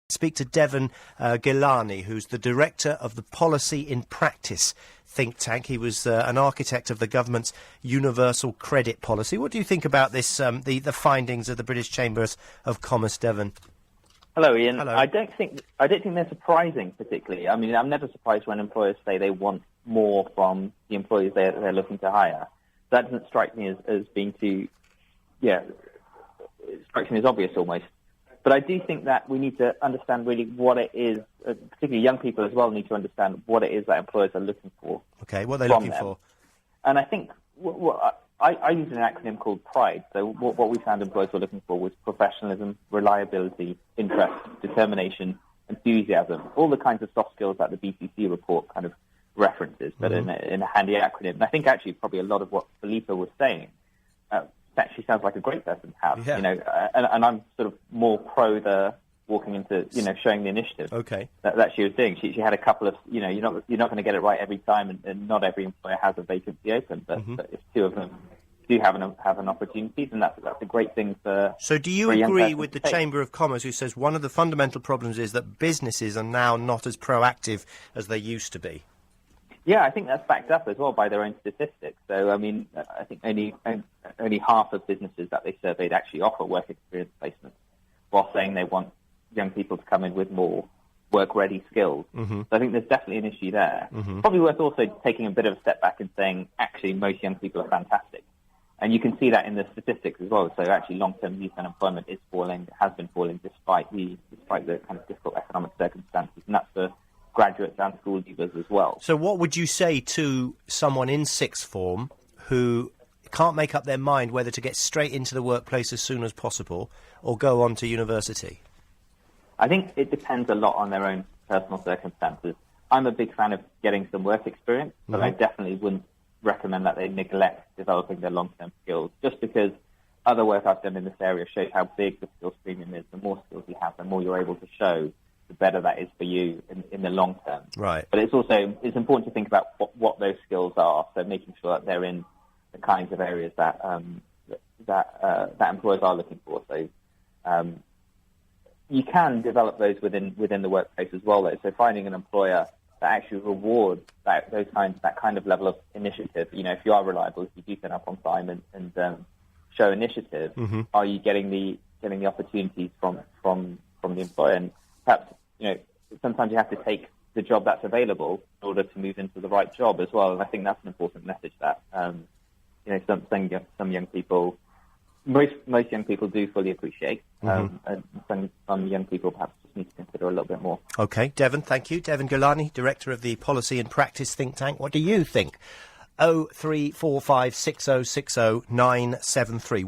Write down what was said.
Speak to Deven Ghelani, who's the director of the Policy in Practice think tank. He was an architect of the government's universal credit policy. What do you think about this, the findings of the British Chambers of Commerce, Deven? Hello, Ian. Hello. I don't think they're surprising particularly. I mean, I'm never surprised when employers say they want more from the employees they're looking to hire. That doesn't strike me as being too, it strikes me as obvious almost. But I do think that we need to understand really what it is, particularly young people as well need to understand what it is that employers are looking for. Okay, what are they looking for? And I think I use an acronym called PRIDE. So what we found employers were looking for was professionalism, reliability, interest, determination, enthusiasm, all the kinds of soft skills that the BCC report kind of references, but in a handy acronym. And I think actually probably a lot of what Philippa was saying actually sounds like a great person to have. Yeah. You know, and I'm sort of more pro the walking into, showing the initiative. Okay. That she was doing. She had a couple of, you're not going to get it right every time, and not every employer has a vacancy open, but if two of them do have an opportunity, then that's a great thing for. So do you agree with the Chamber of Commerce, who says one of the fundamental problems is that businesses are now not as proactive as they used to be? Yeah, I think that's backed up as well by their own statistics. So, I mean, I think only half of businesses that they surveyed actually offer work experience placements, while saying they want young people to come in with more work-ready skills. So I think there's definitely an issue there. Probably worth also taking a bit of a step back and saying, actually, most young people are fantastic. And you can see that in the statistics as well. So actually, long-term youth unemployment has been falling despite the kind of difficult economic circumstances. And that's for graduates and school leavers as well. So what would you say to someone in sixth form who can't make up their mind whether to get straight into the workplace as soon as possible or go on to university? I think it depends a lot on their own personal circumstances. I'm a big fan of getting some work experience, but I definitely wouldn't recommend that they neglect developing their long-term skills, just because other work I've done in this area shows how big the skills premium is. The more skills you have, the more you're able to show, the better that is for you in the long term. Right. But it's important to think about what those skills are, so making sure that they're in the kinds of areas that employers are looking for. So you can develop those within the workplace as well, though. So finding an employer that actually rewards that kind of level of initiative. If you are reliable, if you do turn up on time and show initiative, are you getting the opportunities from the employer? And perhaps, sometimes you have to take the job that's available in order to move into the right job as well. And I think that's an important message that, some young people, most young people do fully appreciate. And some young people perhaps just need to consider a little bit more. OK, Deven, thank you. Deven Ghelani, director of the Policy and Practice think tank. What do you think? 03456060973